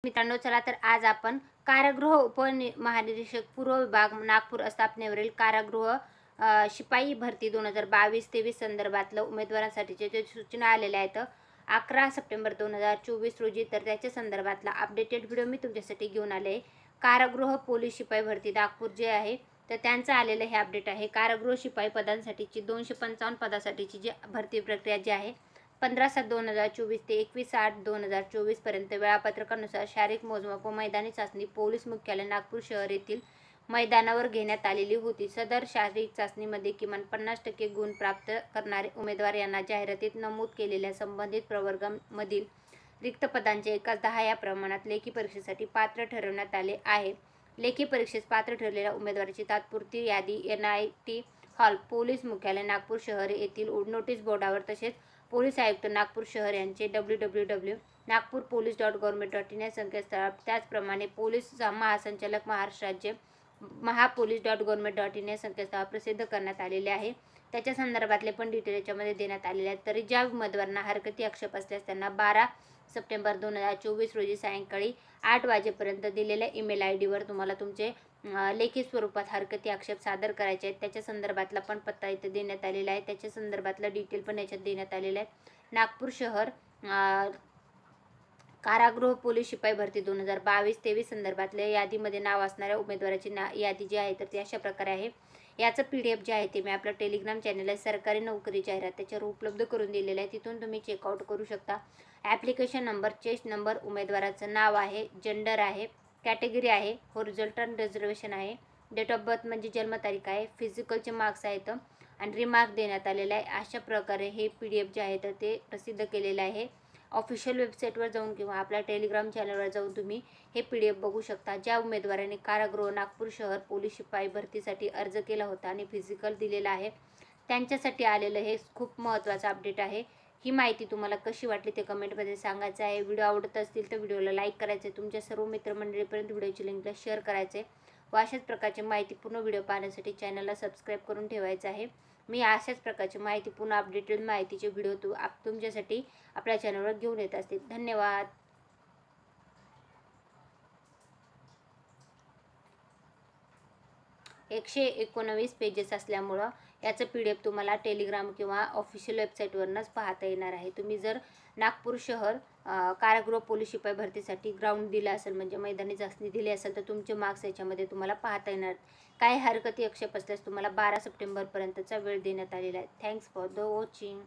मित्रांनो, चला तर आज आपण कारागृह उपमहानिरीक्षक पूर्व विभाग नागपूर स्थापनेवरील कारागृह शिपाई भरती 2022-23 संदर्भातलं उमेदवारांसाठीचे जे सूचना आलेल्या आहेत 11 सप्टेंबर 2024 रोजी, तर त्याच्या संदर्भातला अपडेटेड व्हिडिओ मी तुमच्यासाठी घेऊन आले आहे. कारागृह पोलीस शिपाई भरती नागपूर जे आहे तर त्यांचं आलेलं हे अपडेट आहे. कारागृह शिपाई पदांसाठीची 255 पदासाठीची जी भरती प्रक्रिया जी आहे 15/7/2024 ते 21/8/2024 पर्यंत वेळापत्रकानुसार शारीरिक मोजमाप व मैदानी चाचणी पोलीस मुख्यालय नागपूर शहर येथील मैदानावर घेण्यात आलेली होती. सदर शारीरिक चाचणीमध्ये किमान 50% गुण प्राप्त करणारे उमेदवार यांना जाहिरातीत नमूद केलेल्या संबंधित प्रवर्गामधील रिक्त पदांचे एकास 10 या प्रमाणात लेखी परीक्षेसाठी पात्र ठरवण्यात आले आहे. लेखी परीक्षेस पात्र ठरलेल्या उमेदवाराची तात्पुरती यादी NIT हॉल पोलीस मुख्यालय नागपूर शहर येथील नोटीस बोर्डावर तसेच पोलीस आयुक्त नागपूर शहर यांचे www.nagpurpolice.government.in या संकेतस्थळावर, त्याचप्रमाणे पोलीस महासंचालक महाराष्ट्र राज्य महापोलीस.government.in या संकेतस्थळावर प्रसिद्ध करण्यात आलेले आहे. त्याच्या संदर्भातले पण डिटेल याच्यामध्ये देण्यात आलेले आहेत. तरी ज्या उमेदवारांना हरकती आक्षेप असल्यास त्यांना 12 सप्टेंबर 2024 रोजी सायंकाळी 8 वाजेपर्यंत दिलेल्या ईमेल ID वर तुम्हाला तुमचे लेखी स्वरूपात हरकती आक्षेप सादर करायचे आहेत. त्याच्या संदर्भातला पण पत्ता इथे देण्यात आलेला आहे. त्याच्या संदर्भातला डिटेल पण याच्यात देण्यात आलेला आहे. नागपूर शहर कारागृह पोलीस शिपाई भरती 2022-23 संदर्भातल्या यादीमध्ये नाव असणाऱ्या उमेदवाराची यादी जी आहे तर ती अशा प्रकारे आहे. याचं PDF जे आहे ते मी आपल्या टेलिग्राम चॅनलला सरकारी नोकरी जाहिरात त्याच्यावर उपलब्ध करून दिलेलं आहे. तिथून तुम्ही चेकआउट करू शकता. ॲप्लिकेशन नंबर, चेस्ट नंबर, उमेदवाराचं नाव आहे, जेंडर आहे, कॅटेगरी आहे, हॉरिझॉन्टल रिझर्वेशन आहे, डेट ऑफ बर्थ म्हणजे जन्मतारीख आहे, फिजिकलचे मार्क्स आहेत आणि रिमार्क देण्यात आलेला आहे. अशा प्रकारे हे PDF जे आहे तर ते प्रसिद्ध केलेलं आहे. ऑफिशियल वेबसाईटवर जाऊन किंवा आपल्या टेलिग्राम चॅनलवर जाऊन तुम्ही हे PDF बघू शकता. ज्या उमेदवारांनी कारागृह नागपूर शहर पोलीस शिपाई भरतीसाठी अर्ज केला होता आणि फिजिकल दिलेला आहे त्यांच्यासाठी आलेलं हे खूप महत्त्वाचं अपडेट आहे. ही माहिती तुम्हाला कशी वाटली ते कमेंटमध्ये सांगायचं आहे. व्हिडिओ आवडत असतील तर व्हिडिओला लाईक करायचं आहे, तुमच्या सर्व मित्रमंडळीपर्यंत व्हिडिओची लिंकला शेअर करायचे व अशाच प्रकारची माहितीपूर्ण व्हिडिओ पाहण्यासाठी चॅनलला सबस्क्राईब करून ठेवायचं आहे. मी अशाच प्रकारची माहितीपूर्ण अपडेटेड माहितीचे व्हिडिओ तुमच्यासाठी आपल्या चॅनलवर घेऊन येत असते. धन्यवाद. 119 पेजेस असल्यामुळं याचं PDF तुम्हाला टेलिग्राम किंवा ऑफिशियल वेबसाईटवरूनच पाहता येणार आहे. तुम्ही जर नागपूर शहर कारागृह पोलीस शिपाई भरतीसाठी ग्राउंड दिला असेल म्हणजे मैदानी चाचणी दिली असेल तर तुमचे मार्क्स याच्यामध्ये तुम्हाला पाहता येणार. काही हरकती आक्षेप असल्यास तुम्हाला 12 सप्टेंबरपर्यंतचा वेळ देण्यात आलेला आहे. Thanks for the watching.